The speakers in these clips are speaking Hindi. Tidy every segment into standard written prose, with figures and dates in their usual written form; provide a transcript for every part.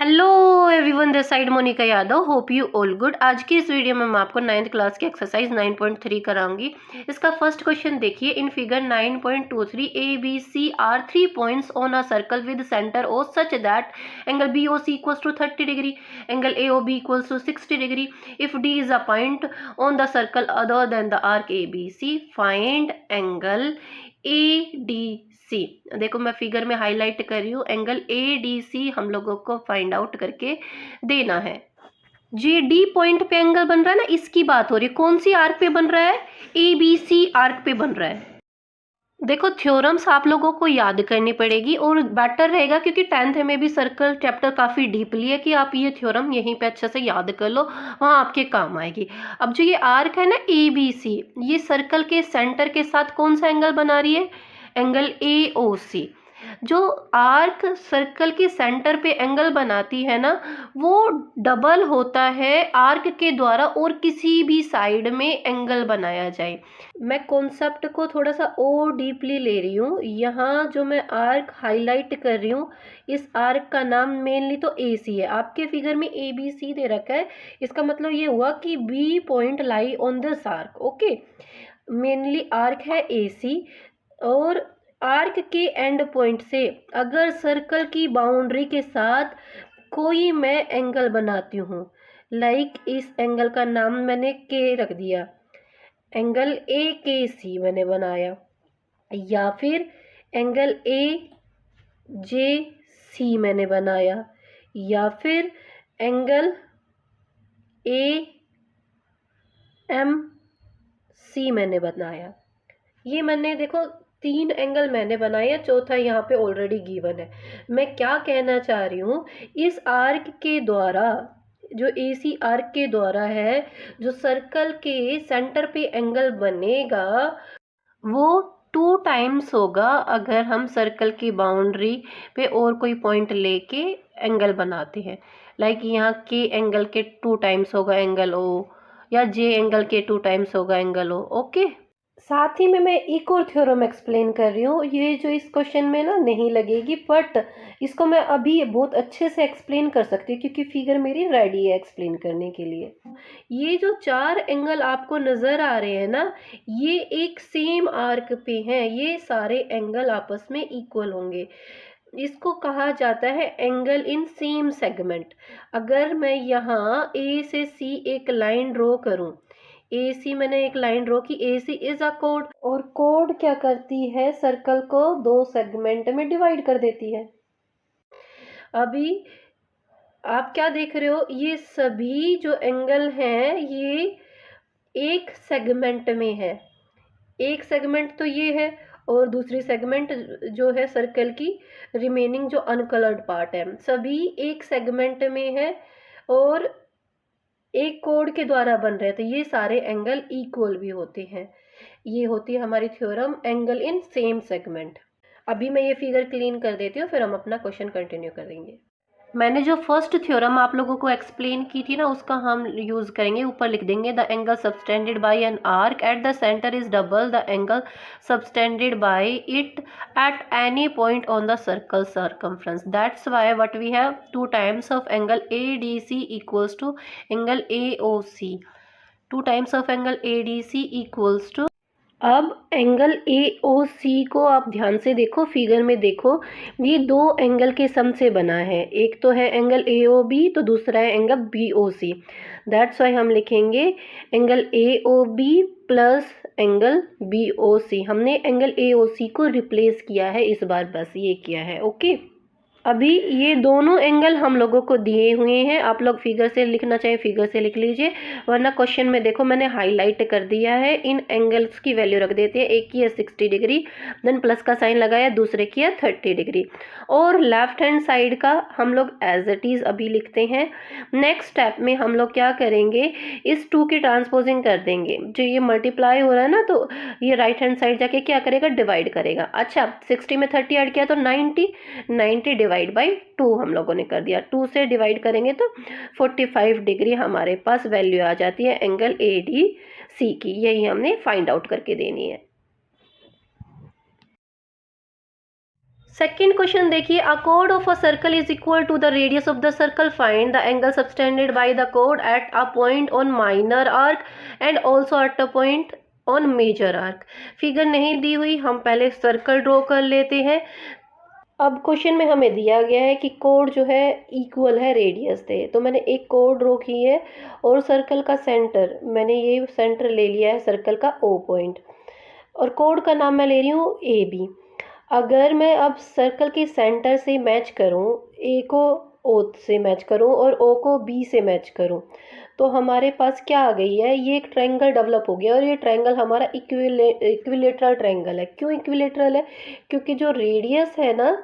Hello everyone, this side Monika Yadav. Hope you all good. आज की इस वीडियो में मैं आपको 9th क्लास की एक्सरसाइज 9.3 कराऊंगी। इसका फर्स्ट क्वेश्चन देखिए। In figure 9.23 A B C are 3 points on a circle with centre O such that angle B O C equals to 30 degree, angle A O B equals to 60 degree. If D is a point on the circle other than the arc A B C, find angle A D C. देखो मैं फिगर में हाईलाइट कर रही हूँ, एंगल ए डी सी हम लोगों को फाइंड आउट करके देना है। जी डी पॉइंट पे एंगल बन रहा है ना, इसकी बात हो रही है। कौन सी आर्क पे बन रहा है? ए बी सी आर्क पे बन रहा है। देखो थ्योरम्स आप लोगों को याद करनी पड़ेगी और बेटर रहेगा, क्योंकि 10th में भी सर्कल चैप्टर काफ़ी डीपली है कि आप ये थ्योरम यहीं पे अच्छे से याद कर लो, वहाँ आपके काम आएगी। अब जो ये आर्क है ना ए बी सी, ये सर्कल के सेंटर के साथ कौन सा एंगल बना रही है? एंगल ए ओ सी। जो आर्क सर्कल के सेंटर पे एंगल बनाती है ना, वो डबल होता है आर्क के द्वारा और किसी भी साइड में एंगल बनाया जाए। मैं कॉन्सेप्ट को थोड़ा सा और डीपली ले रही हूँ। यहाँ जो मैं आर्क हाईलाइट कर रही हूँ, इस आर्क का नाम मेनली तो ए सी है। आपके फिगर में ए बी सी दे रखा है, इसका मतलब ये हुआ कि B point lie on this arc. Okay, mainly arc है ए सी। और आर्क के एंड पॉइंट से अगर सर्कल की बाउंड्री के साथ कोई मैं एंगल बनाती हूँ, लाइक इस एंगल का नाम मैंने के रख दिया, एंगल ए के सी मैंने बनाया, या फिर एंगल ए जे सी मैंने बनाया, या फिर एंगल ए एम सी मैंने बनाया। ये मैंने देखो 3 एंगल मैंने बनाए हैं, चौथा यहाँ पे ऑलरेडी गिवन है। मैं क्या कहना चाह रही हूँ, इस आर्क के द्वारा, जो ए सी आर्क के द्वारा है, जो सर्कल के सेंटर पे एंगल बनेगा वो 2 टाइम्स होगा अगर हम सर्कल की बाउंड्री पे और कोई पॉइंट लेके एंगल बनाते हैं। लाइक यहाँ के एंगल के 2 टाइम्स होगा एंगल ओ, या जे एंगल के 2 टाइम्स होगा एंगल ओ। ओके, साथ ही में मैं एक और थ्योरम एक्सप्लेन कर रही हूँ, ये जो इस क्वेश्चन में ना नहीं लगेगी, बट इसको मैं अभी बहुत अच्छे से एक्सप्लेन कर सकती हूँ क्योंकि फिगर मेरी रेडी है एक्सप्लेन करने के लिए। ये जो 4 एंगल आपको नज़र आ रहे हैं ना, ये एक सेम आर्क पे हैं। ये सारे एंगल आपस में इक्वल होंगे। इसको कहा जाता है एंगल इन सेम सेगमेंट। अगर मैं यहाँ ए से सी एक लाइन ड्रॉ करूँ, ए सी मैंने एक लाइन ड्रॉ की, ए सी इज अ कोड, और कोड क्या करती है? सर्कल को 2 सेगमेंट में डिवाइड कर देती है। अभी आप क्या देख रहे हो, ये सभी जो एंगल हैं ये एक सेगमेंट में है। एक सेगमेंट तो ये है, और दूसरी सेगमेंट जो है सर्कल की रिमेनिंग जो अनकलर्ड पार्ट है, सभी एक सेगमेंट में है और एक कोड के द्वारा बन रहे हैं, तो ये सारे एंगल इक्वल भी होते हैं। ये होती है हमारी theorem angle in same segment. अभी मैं ये फिगर क्लीन कर देती हूँ, फिर हम अपना क्वेश्चन कंटिन्यू करेंगे। मैंने जो फर्स्ट थ्योरम आप लोगों को एक्सप्लेन की थी ना, उसका हम यूज करेंगे। ऊपर लिख देंगे the angle subtended by an arc at the centre is double the angle subtended by it at any point on the circle circumference. That's why what we have 2 times of angle A D C equals to angle A O C. 2 times of angle A D C equals to, अब एंगल ए ओ सी को आप ध्यान से देखो, फिगर में देखो, ये 2 एंगल के सम से बना है। एक तो है एंगल ए ओ बी, तो दूसरा है angle B O C. That's why हम लिखेंगे angle A O B plus angle B O C. हमने एंगल ए ओ सी को रिप्लेस किया है इस बार, बस ये किया है। ओके, अभी ये दोनों एंगल हम लोगों को दिए हुए हैं। आप लोग फिगर से लिखना चाहे फिगर से लिख लीजिए, वरना क्वेश्चन में देखो मैंने हाईलाइट कर दिया है। इन एंगल्स की वैल्यू रख देते हैं। एक की है 60 डिग्री, देन प्लस का साइन लगाया, दूसरे की है 30 डिग्री, और लेफ्ट हैंड साइड का हम लोग एज इट इज़ अभी लिखते हैं। नेक्स्ट स्टेप में हम लोग क्या करेंगे, इस 2 की ट्रांसपोजिंग कर देंगे। जो ये मल्टीप्लाई हो रहा है ना, तो ये राइट हैंड साइड जाके क्या करेगा, डिवाइड करेगा। अच्छा, 60 में 30 ऐड किया तो 90 डिवाइड बाई 2 हम लोगों ने कर दिया। 2 से डिवाइड करेंगे तो 45 डिग्री हमारे पास वैल्यू आ जाती है एंगल ए डी सी की। यही हमने फाइंड आउट करके देनी है। सेकेंड क्वेश्चन देखिए, a code of a circle is equal to the radius of the circle, find the angle subtended by the code at a point on minor arc and also at a point on major arc. Figure नहीं दी हुई, हम पहले सर्कल ड्रॉ कर लेते हैं। अब क्वेश्चन में हमें दिया गया है कि कोड जो है इक्वल है रेडियस से, तो मैंने एक कोड ड्रॉ की है और सर्कल का सेंटर, मैंने ये सेंटर ले लिया है सर्कल का ओ पॉइंट, और कोड का नाम मैं ले रही हूँ ए बी। अगर मैं अब सर्कल के सेंटर से मैच करूं, ए को ओ से मैच करूं और ओ को बी से मैच करूं, तो हमारे पास क्या आ गई है, ये एक ट्रायंगल डेवलप हो गया और ये ट्रायंगल हमारा इक्विलेटरल ट्रायंगल है। क्यों इक्विलेटरल है? क्योंकि जो रेडियस है ना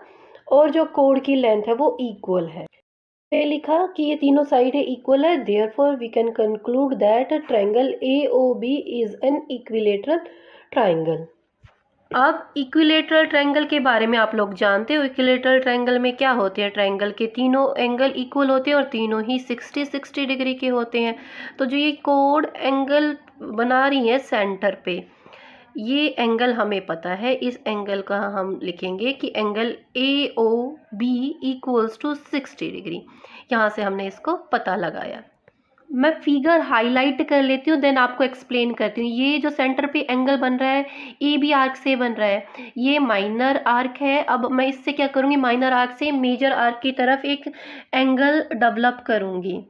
और जो कोड की लेंथ है वो इक्वल है। ये लिखा कि ये तीनों साइड है इक्वल है, therefore we can conclude that triangle A O B is an equilateral triangle. अब इक्विलेटरल ट्रायंगल के बारे में आप लोग जानते हो, इक्विलेटरल ट्रायंगल में क्या होते हैं, ट्रायंगल के तीनों एंगल इक्वल होते हैं और तीनों ही 60-60 डिग्री के होते हैं। तो जो ये कोड एंगल बना रही है सेंटर पे, ये एंगल हमें पता है, इस एंगल का हम लिखेंगे कि angle A O B equals to 60 degree. यहाँ से हमने इसको पता लगाया। मैं फिगर हाईलाइट कर लेती हूँ, देन आपको एक्सप्लेन करती हूँ। ये जो सेंटर पे एंगल बन रहा है ए बी आर्क से बन रहा है, ये माइनर आर्क है। अब मैं इससे क्या करूँगी, माइनर आर्क से मेजर आर्क की तरफ एक एंगल डेवलप करूँगी।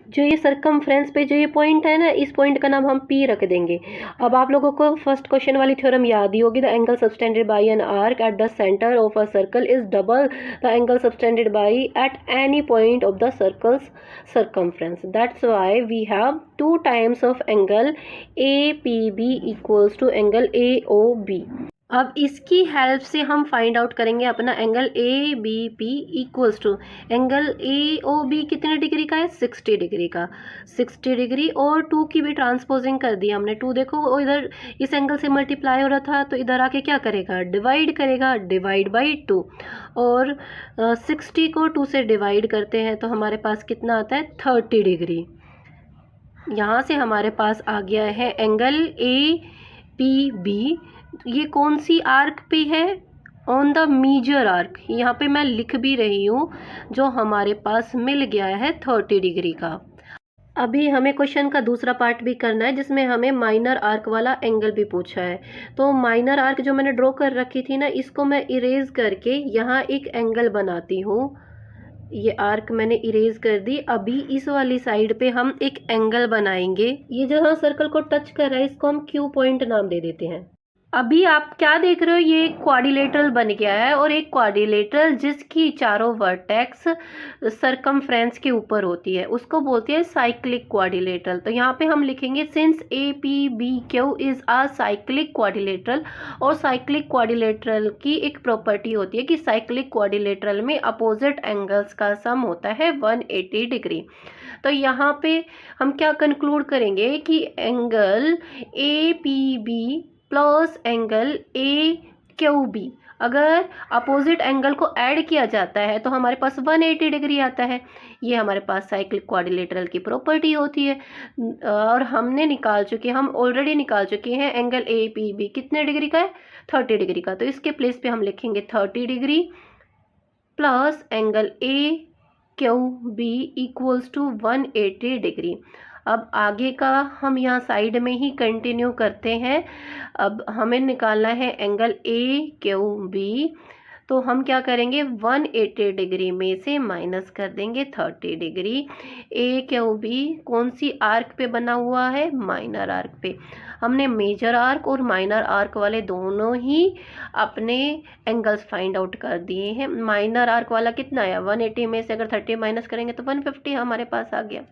जो ये सरकमफ्रेंस पे जो ये पॉइंट है ना, इस पॉइंट का नाम हम पी रख देंगे। अब आप लोगों को फर्स्ट क्वेश्चन वाली थ्योरम याद ही होगी, the angle subtended by an arc at the centre of a circle is double the angle subtended by eight any point of the circles circumference. That's why we have 2 times of angle APB equals to angle AOB. अब इसकी हेल्प से हम फाइंड आउट करेंगे अपना angle A B P equals to angle A O B कितने डिग्री का है, 60 डिग्री का। 60 डिग्री और 2 की भी ट्रांसपोजिंग कर दी हमने। 2 देखो वो इधर इस एंगल से मल्टीप्लाई हो रहा था, तो इधर आके क्या करेगा, डिवाइड करेगा, डिवाइड बाई 2। और 60 को 2 से डिवाइड करते हैं तो हमारे पास कितना आता है, 30 डिग्री। यहाँ से हमारे पास आ गया है एंगल ए पी बी। ये कौन सी आर्क पे है, ऑन द मेजर आर्क। यहाँ पे मैं लिख भी रही हूँ, जो हमारे पास मिल गया है 30 डिग्री का। अभी हमें क्वेश्चन का दूसरा पार्ट भी करना है, जिसमें हमें माइनर आर्क वाला एंगल भी पूछा है। तो माइनर आर्क जो मैंने ड्रॉ कर रखी थी ना, इसको मैं इरेज करके यहाँ एक एंगल बनाती हूँ। ये आर्क मैंने इरेज कर दी। अभी इस वाली साइड पे हम एक एंगल बनाएंगे। ये जहाँ सर्कल को टच कर रहा है, इसको हम क्यू पॉइंट नाम दे देते हैं। अभी आप क्या देख रहे हो, ये क्वाड्रिलेटरल बन गया है, और एक क्वाड्रिलेटरल जिसकी चारों वर्टेक्स सरकमफ्रेंस के ऊपर होती है, उसको बोलते हैं साइक्लिक क्वाड्रिलेटरल। तो यहाँ पे हम लिखेंगे since A P B Q is a cyclic quadrilateral. और साइक्लिक क्वाड्रिलेटरल की एक प्रॉपर्टी होती है कि साइक्लिक क्वाड्रिलेटरल में अपोजिट एंगल्स का सम होता है 180 डिग्री। तो यहाँ पे हम क्या कंक्लूड करेंगे कि angle A P B plus angle A Q B, अगर अपोजिट एंगल को ऐड किया जाता है तो हमारे पास 180 डिग्री आता है। ये हमारे पास साइक्लिक क्वाड्रिलेटरल की प्रॉपर्टी होती है। और हम ऑलरेडी निकाल चुके हैं एंगल ए पी बी कितने डिग्री का है, 30 डिग्री का। तो इसके प्लेस पे हम लिखेंगे 30 degree plus angle A Q B equals to 180 degree. अब आगे का हम यहाँ साइड में ही कंटिन्यू करते हैं। अब हमें निकालना है एंगल ए क्यू बी। तो हम क्या करेंगे, 180 डिग्री में से माइनस कर देंगे 30 डिग्री। ए क्यू बी कौन सी आर्क पे बना हुआ है, माइनर आर्क पे। हमने मेजर आर्क और माइनर आर्क वाले दोनों ही अपने एंगल्स फाइंड आउट कर दिए हैं। माइनर आर्क वाला कितना आया, 180 में से अगर 30 माइनस करेंगे तो 150 हमारे पास आ गया।